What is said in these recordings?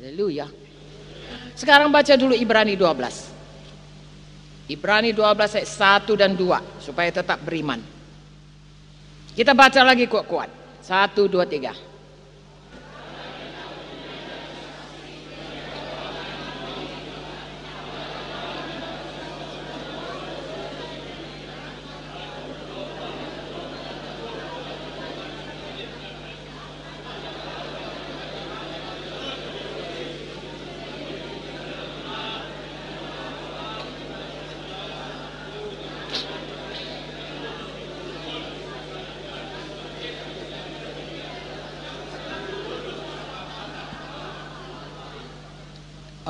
Haleluya. Sekarang baca dulu Ibrani 12. Ibrani 12 ayat 1 dan 2 supaya tetap beriman. Kita baca lagi kuat-kuat. 1, 2, 3.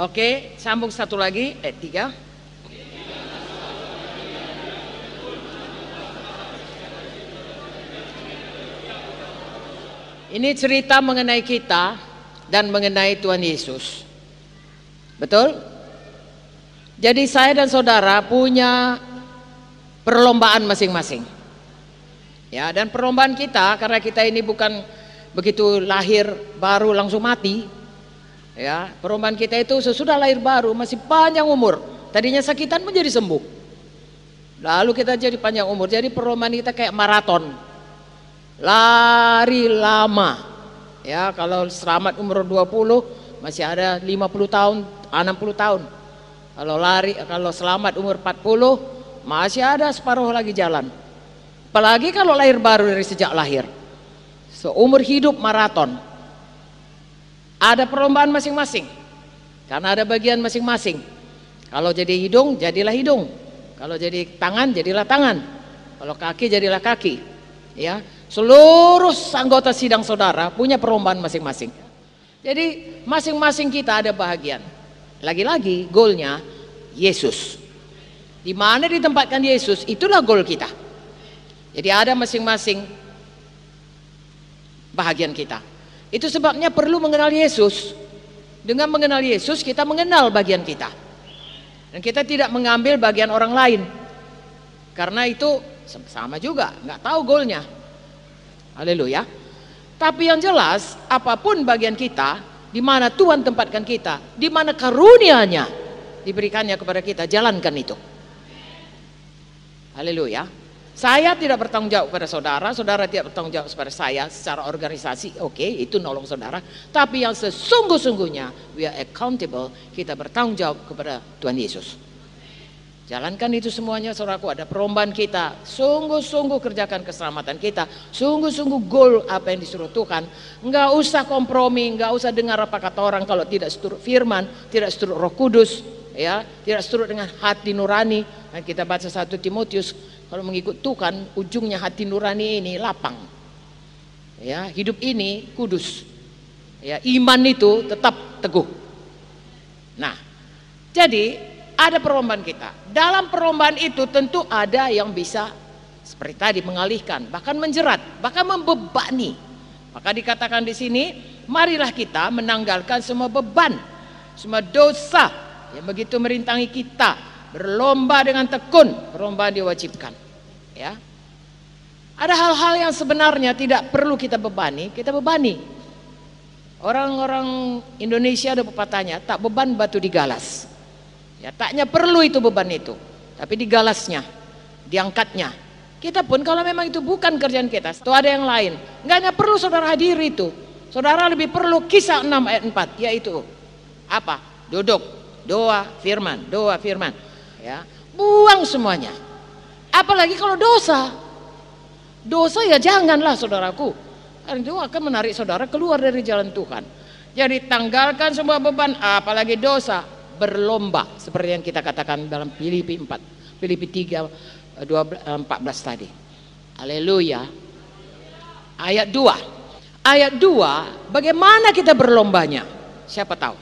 Oke, sambung satu lagi, ayat 3. Ini cerita mengenai kita dan mengenai Tuhan Yesus. Betul? Jadi saya dan saudara punya perlombaan masing-masing. Ya, dan perlombaan kita karena kita ini bukan begitu lahir baru langsung mati. Ya, perlombaan kita itu sesudah lahir baru masih panjang umur. Tadinya sakitan menjadi sembuh. Lalu kita jadi panjang umur. Jadi perlombaan kita kayak maraton. Lari lama. Ya, kalau selamat umur 20 masih ada 50 tahun, 60 tahun. Kalau selamat umur 40 masih ada separuh lagi jalan. Apalagi kalau lahir baru dari sejak lahir. Seumur hidup maraton. Ada perlombaan masing-masing. Karena ada bagian masing-masing. Kalau jadi hidung, jadilah hidung. Kalau jadi tangan, jadilah tangan. Kalau kaki, jadilah kaki. Ya, seluruh anggota sidang saudara punya perlombaan masing-masing. Jadi masing-masing kita ada bahagian. Lagi-lagi goalnya Yesus. Di mana ditempatkan Yesus, itulah goal kita. Jadi ada masing-masing bahagian kita. Itu sebabnya perlu mengenal Yesus. Dengan mengenal Yesus kita mengenal bagian kita. Dan kita tidak mengambil bagian orang lain. Karena itu sama juga, nggak tahu goalnya. Haleluya. Tapi yang jelas apapun bagian kita, di mana Tuhan tempatkan kita, di mana karunia-Nya diberikannya kepada kita, jalankan itu. Haleluya. Saya tidak bertanggung jawab kepada saudara, saudara tidak bertanggung jawab kepada saya secara organisasi. Oke, itu nolong saudara. Tapi yang sesungguh-sungguhnya we are accountable, kita bertanggung jawab kepada Tuhan Yesus. Jalankan itu semuanya, saudaraku. Ada perlombaan kita, sungguh-sungguh kerjakan keselamatan kita, sungguh-sungguh goal apa yang disuruh Tuhan. Enggak usah kompromi, enggak usah dengar apa kata orang kalau tidak seturut firman, tidak seturut Roh Kudus, ya, tidak seturut dengan hati nurani. Nah, kita baca 1 Timotius, kalau mengikut Tuhan ujungnya hati nurani ini lapang. Ya, hidup ini kudus. Ya, iman itu tetap teguh. Nah, jadi ada perlombaan kita. Dalam perlombaan itu tentu ada yang bisa seperti tadi mengalihkan, bahkan menjerat, bahkan membebani. Maka dikatakan di sini, marilah kita menanggalkan semua beban, semua dosa yang begitu merintangi kita, berlomba dengan tekun. Perlombaan diwajibkan. Ya, ada hal-hal yang sebenarnya tidak perlu kita bebani, kita bebani. Orang-orang Indonesia ada pepatahnya, tak beban batu digalas. Ya, taknya perlu itu beban itu, tapi digalasnya, diangkatnya. Kita pun kalau memang itu bukan kerjaan kita, itu ada yang lain. Enggaknya perlu saudara hadir itu. Saudara lebih perlu Kisah 6 ayat 4, yaitu apa? Duduk, doa, firman, doa, firman. Ya, buang semuanya. Apalagi kalau dosa. Dosa ya janganlah saudaraku. Karena itu akan menarik saudara keluar dari jalan Tuhan. Jadi tanggalkan semua beban, apalagi dosa. Berlomba seperti yang kita katakan dalam Filipi 3 14 tadi. Haleluya. Ayat 2. Ayat 2, bagaimana kita berlombanya? Siapa tahu?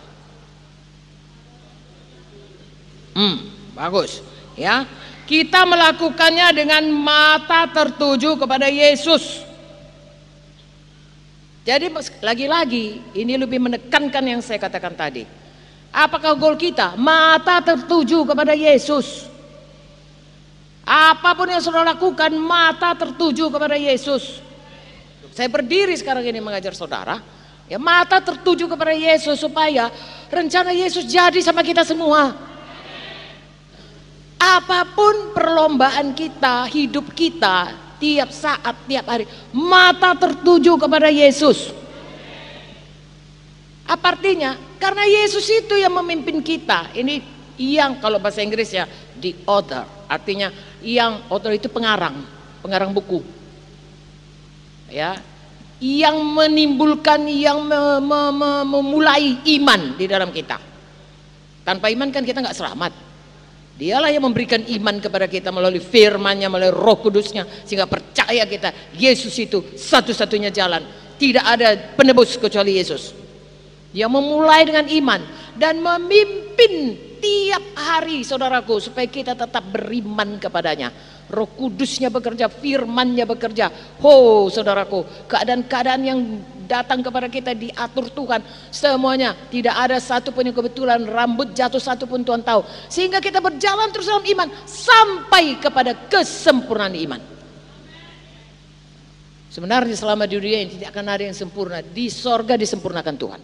Bagus. Ya. Kita melakukannya dengan mata tertuju kepada Yesus. Jadi lagi-lagi ini lebih menekankan yang saya katakan tadi. Apakah goal kita? Mata tertuju kepada Yesus. Apapun yang saudara lakukan, mata tertuju kepada Yesus. Saya berdiri sekarang ini mengajar saudara, Ya, mata tertuju kepada Yesus supaya rencana Yesus jadi sama kita semua. Apapun perlombaan kita, hidup kita, tiap saat, tiap hari, mata tertuju kepada Yesus. Apa artinya? Karena Yesus itu yang memimpin kita. Ini yang kalau bahasa Inggris ya, the author. Artinya yang author itu pengarang buku. Ya, yang menimbulkan, yang memulai iman di dalam kita. Tanpa iman kan kita nggak selamat. Dialah yang memberikan iman kepada kita melalui firman-Nya, melalui Roh Kudus-Nya, sehingga percaya kita Yesus itu satu-satunya jalan. Tidak ada penebus kecuali Yesus. Dia memulai dengan iman dan memimpin tiap hari, saudaraku, supaya kita tetap beriman kepadanya. Roh Kudus-Nya bekerja, firman-Nya bekerja. Saudaraku, keadaan-keadaan yang datang kepada kita diatur Tuhan semuanya. Tidak ada satu pun yang kebetulan, rambut jatuh satu pun Tuhan tahu. Sehingga kita berjalan terus dalam iman sampai kepada kesempurnaan iman. Sebenarnya selama di dunia ini tidak akan ada yang sempurna. Di sorga disempurnakan Tuhan.